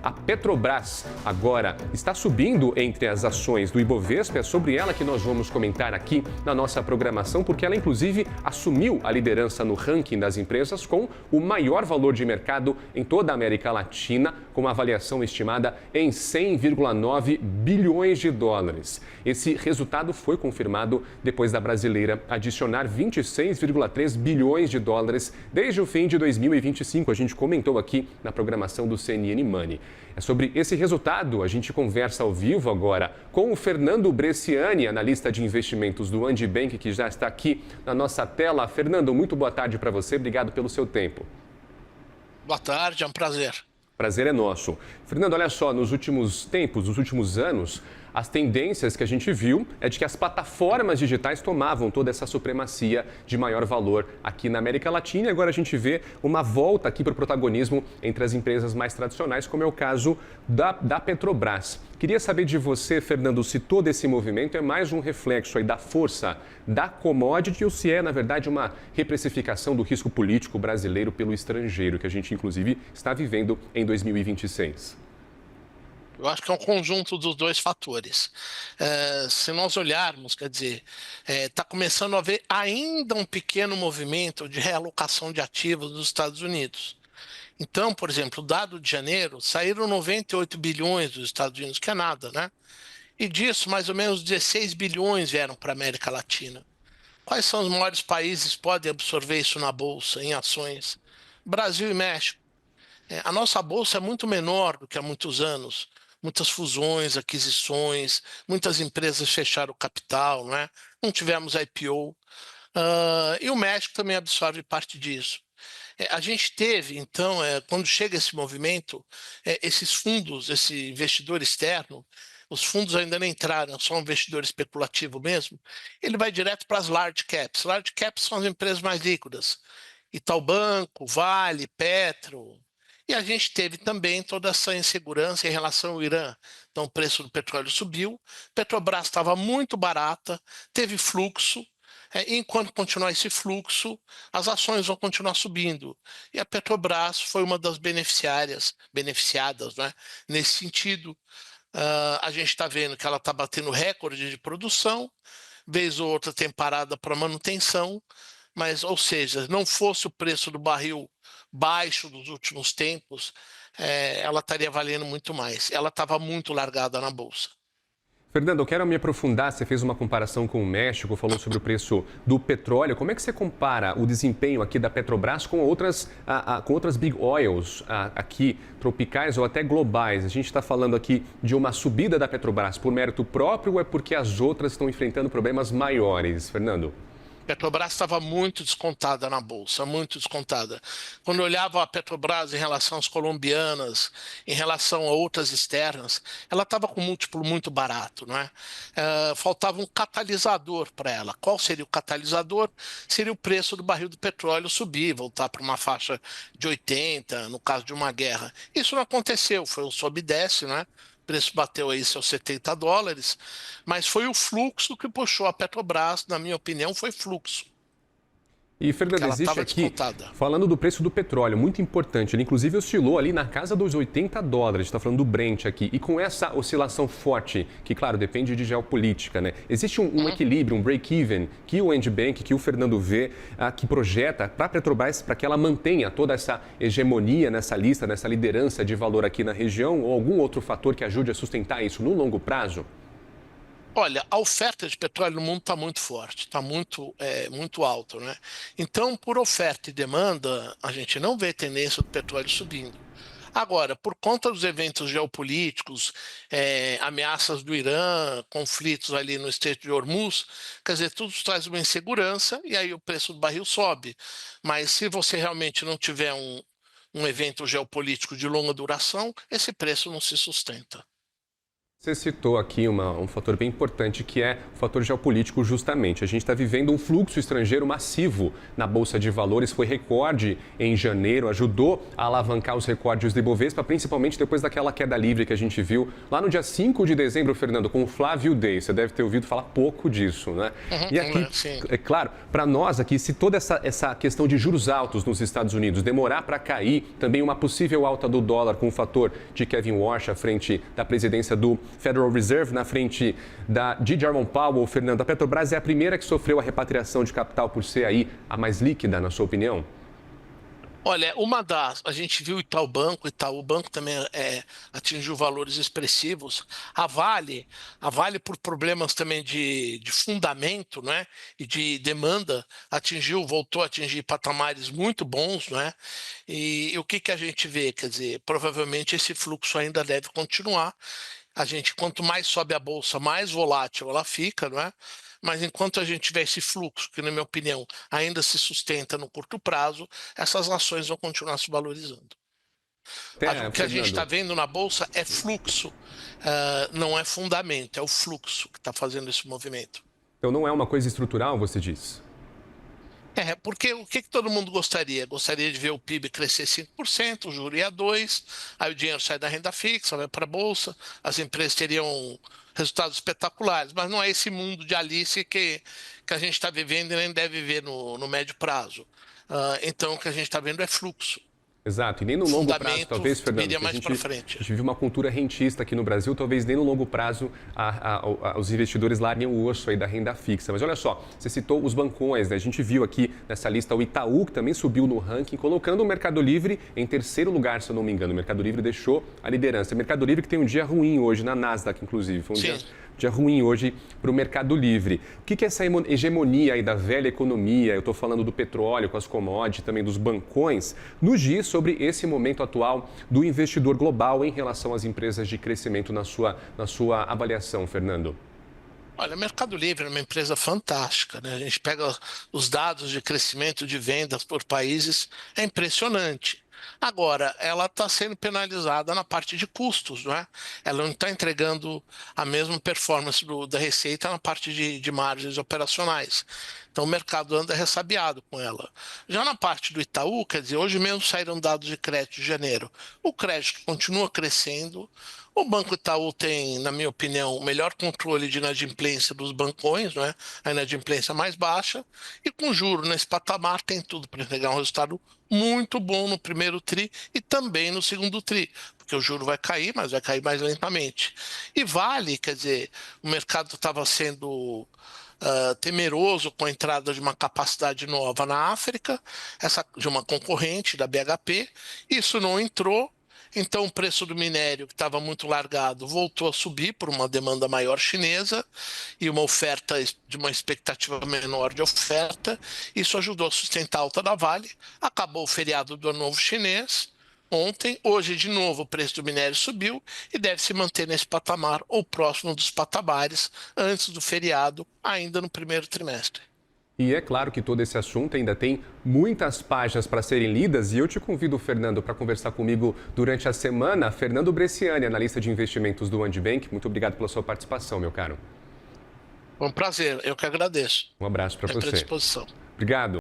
A Petrobras agora está subindo entre as ações do Ibovespa. É sobre ela que nós vamos comentar aqui na nossa programação, porque ela, inclusive, assumiu a liderança no ranking das empresas com o maior valor de mercado em toda a América Latina, com uma avaliação estimada em 100,9 bilhões de dólares. Esse resultado foi confirmado depois da brasileira adicionar 26,3 bilhões de dólares desde o fim de 2025. A gente comentou aqui na programação do CNN Money. É sobre esse resultado, a gente conversa ao vivo agora com o Fernando Bresciani, analista de investimentos do Andibank, que já está aqui na nossa tela. Fernando, muito boa tarde para você, obrigado pelo seu tempo. Boa tarde, é um prazer. Prazer é nosso. Fernando, olha só, nos últimos tempos, nos últimos anos, as tendências que a gente viu é de que as plataformas digitais tomavam toda essa supremacia de maior valor aqui na América Latina. E agora a gente vê uma volta aqui para o protagonismo entre as empresas mais tradicionais, como é o caso da Petrobras. Queria saber de você, Fernando, se todo esse movimento é mais um reflexo aí da força da commodity ou se é, na verdade, uma reprecificação do risco político brasileiro pelo estrangeiro, que a gente, inclusive, está vivendo em 2026. Eu acho que é um conjunto dos dois fatores. Se nós olharmos, quer dizer, está começando a haver ainda um pequeno movimento de realocação de ativos dos Estados Unidos. Então, por exemplo, o dado de janeiro, saíram 98 bilhões dos Estados Unidos, que é nada, né? E disso, mais ou menos 16 bilhões vieram para a América Latina. Quais são os maiores países que podem absorver isso na Bolsa, em ações? Brasil e México. A nossa bolsa é muito menor do que há muitos anos. Muitas fusões, aquisições, muitas empresas fecharam o capital, não é? Não tivemos IPO. E o México também absorve parte disso. A gente teve, então, quando chega esse movimento, esses fundos, esse investidor externo, os fundos ainda não entraram, só um investidor especulativo mesmo, ele vai direto para as large caps. Large caps são as empresas mais líquidas. Itaú Banco, Vale, Petro. E a gente teve também toda essa insegurança em relação ao Irã. Então o preço do petróleo subiu, Petrobras estava muito barata, teve fluxo. Enquanto continuar esse fluxo, as ações vão continuar subindo. E a Petrobras foi uma das beneficiadas, né, nesse sentido. A gente está vendo que ela está batendo recorde de produção, vez ou outra tem parada para manutenção, mas, ou seja, não fosse o preço do barril baixo dos últimos tempos, ela estaria valendo muito mais. Ela estava muito largada na Bolsa. Fernando, eu quero me aprofundar. Você fez uma comparação com o México, falou sobre o preço do petróleo. Como é que você compara o desempenho aqui da Petrobras com outras big oils aqui, tropicais ou até globais? A gente está falando aqui de uma subida da Petrobras por mérito próprio ou é porque as outras estão enfrentando problemas maiores, Fernando? Petrobras estava muito descontada na Bolsa, muito descontada. Quando eu olhava a Petrobras em relação às colombianas, em relação a outras externas, ela estava com um múltiplo muito barato, não é? Faltava um catalisador para ela. Qual seria o catalisador? Seria o preço do barril do petróleo subir, voltar para uma faixa de 80, no caso de uma guerra. Isso não aconteceu, foi um sobe e desce, né? O preço bateu aí seus 70 dólares, mas foi o fluxo que puxou a Petrobras, na minha opinião, foi fluxo, E, porque Fernando, ela existe estava aqui, descontada. falando do preço do petróleo, muito importante, ele inclusive oscilou ali na casa dos 80 dólares, a gente está falando do Brent aqui, e com essa oscilação forte, que claro, depende de geopolítica, né? Existe um equilíbrio, um break-even, que o Andibank, que o Fernando vê, que projeta para a Petrobras, para que ela mantenha toda essa hegemonia nessa lista, nessa liderança de valor aqui na região, ou algum outro fator que ajude a sustentar isso no longo prazo? Olha, a oferta de petróleo no mundo está muito forte, está muito alta, né? Então, por oferta e demanda, a gente não vê tendência do petróleo subindo. Agora, por conta dos eventos geopolíticos, ameaças do Irã, conflitos ali no Estreito de Hormuz, quer dizer, tudo traz uma insegurança e aí o preço do barril sobe. Mas se você realmente não tiver um evento geopolítico de longa duração, esse preço não se sustenta. Você citou aqui um fator bem importante, que é o fator geopolítico, justamente. A gente está vivendo um fluxo estrangeiro massivo na Bolsa de Valores, foi recorde em janeiro, ajudou a alavancar os recordes do Ibovespa, principalmente depois daquela queda livre que a gente viu lá no dia 5 de dezembro, Fernando, com o Flávio Day. Você deve ter ouvido falar pouco disso, né? E aqui, é claro, para nós aqui, se toda essa questão de juros altos nos Estados Unidos demorar para cair, também uma possível alta do dólar com o fator de Kevin Warsh à frente da presidência do Federal Reserve, na frente de Jerome Powell, Fernando, a Petrobras é a primeira que sofreu a repatriação de capital por ser aí a mais líquida, na sua opinião? Olha, a gente viu o Itaú Banco também atingiu valores expressivos. A Vale por problemas também de fundamento, né, e de demanda, voltou a atingir patamares muito bons, né? E o que a gente vê? Quer dizer, provavelmente esse fluxo ainda deve continuar. Quanto mais sobe a bolsa, mais volátil ela fica, não é? Mas enquanto a gente tiver esse fluxo, que na minha opinião ainda se sustenta no curto prazo, essas ações vão continuar se valorizando. O que a gente está vendo na bolsa é fluxo, não é fundamento, é o fluxo que está fazendo esse movimento. Então não é uma coisa estrutural, você diz? Porque o que todo mundo gostaria? Gostaria de ver o PIB crescer 5%, o juro ia 2%, aí o dinheiro sai da renda fixa, vai para a Bolsa, as empresas teriam resultados espetaculares, mas não é esse mundo de Alice que a gente está vivendo e nem deve viver no médio prazo. Então, o que a gente está vendo é fluxo. Exato, e nem no longo prazo, talvez, Fernando, que a gente vive uma cultura rentista aqui no Brasil, talvez nem no longo prazo os investidores larguem o osso aí da renda fixa. Mas olha só, você citou os bancões, né? A gente viu aqui nessa lista o Itaú, que também subiu no ranking, colocando o Mercado Livre em terceiro lugar, se eu não me engano. O Mercado Livre deixou a liderança. O Mercado Livre que tem um dia ruim hoje, na Nasdaq, inclusive. Foi um dia ruim hoje para o Mercado Livre. O que é essa hegemonia aí da velha economia? Eu estou falando do petróleo, com as commodities, também dos bancões. Nos diz sobre esse momento atual do investidor global em relação às empresas de crescimento na sua avaliação, Fernando. Olha, o Mercado Livre é uma empresa fantástica, né? A gente pega os dados de crescimento de vendas por países, é impressionante. Agora, ela está sendo penalizada na parte de custos, não é? Ela não está entregando a mesma performance da receita na parte de margens operacionais. Então, o mercado anda ressabiado com ela. Já na parte do Itaú, quer dizer, hoje mesmo saíram dados de crédito de janeiro. O crédito continua crescendo. O Banco Itaú tem, na minha opinião, o melhor controle de inadimplência dos bancões, não é? A inadimplência mais baixa, e com juros nesse patamar tem tudo para entregar um resultado muito bom no primeiro TRI e também no segundo TRI, porque o juro vai cair, mas vai cair mais lentamente. E Vale, quer dizer, o mercado estava sendo temeroso com a entrada de uma capacidade nova na África, de uma concorrente da BHP, isso não entrou. Então, o preço do minério, que estava muito largado, voltou a subir por uma demanda maior chinesa e uma oferta de uma expectativa menor de oferta. Isso ajudou a sustentar a alta da Vale. Acabou o feriado do Ano Novo Chinês ontem. Hoje, de novo, o preço do minério subiu e deve se manter nesse patamar ou próximo dos patamares antes do feriado, ainda no primeiro trimestre. E é claro que todo esse assunto ainda tem muitas páginas para serem lidas e eu te convido, Fernando, para conversar comigo durante a semana. Fernando Bresciani, analista de investimentos do Andibank. Muito obrigado pela sua participação, meu caro. Foi um prazer, eu que agradeço. Um abraço para você. Estou à disposição. Obrigado.